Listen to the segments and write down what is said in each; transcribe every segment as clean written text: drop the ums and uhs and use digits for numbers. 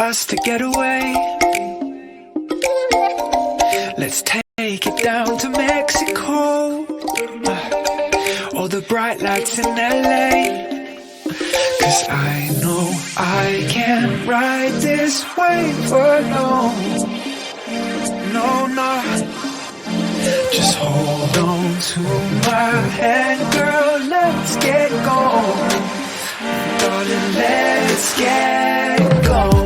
us to get away. Let's take it down to Mexico, all the bright lights in LA. 'Cause I know I can't ride this wave alone. No, no, just hold on to my hand, girl, let's get going. Darling, let's get going.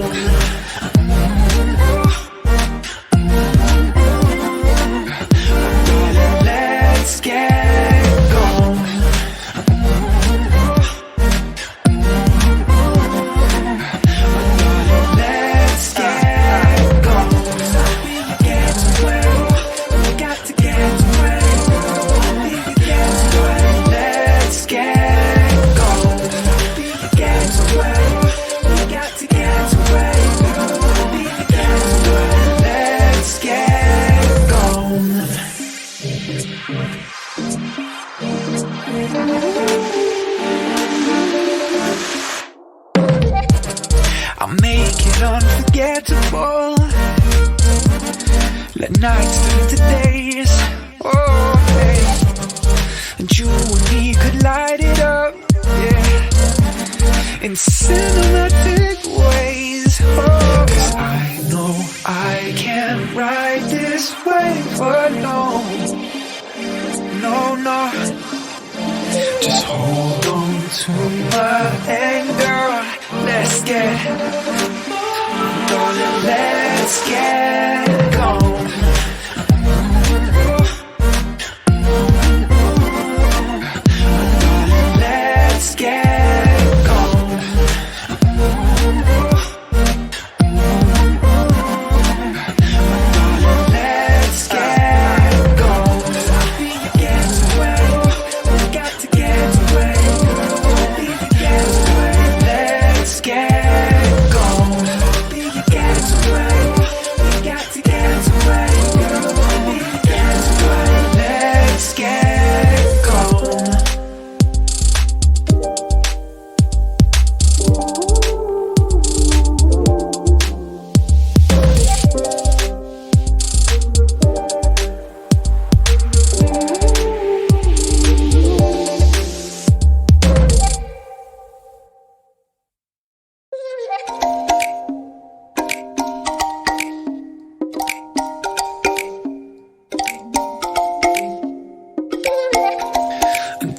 Darling, let's get going. Darling, let's get going. Get away, we got to get away. Get away, let's get going. Get away, we got to get away. Get away, let's get going. I'll make it unforgettable. Let nights turn to days. Oh, hey. And you and me could light it up, yeah, in cinematic ways. Oh, 'cause I know I can't ride this wave alone. No, no, just hold on to my anger. Let's get, darling, let's get going. Darling, let's get going. Darling, let's get going. Get away, we got to get away. Get away, let's get going. Get away, we got to get away. Get away, let's get going.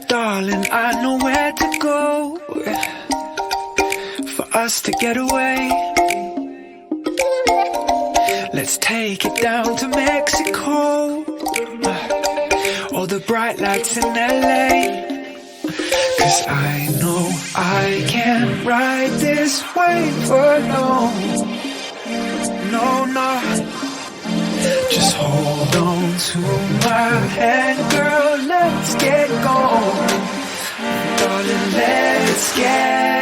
Darling, I know where to go for us to get away. Let's take it down to Mexico, all the bright lights in LA. 'Cause I know I can't ride this wave alone. No, no, just hold on to my hand, girl, let's get going. Darling, let's get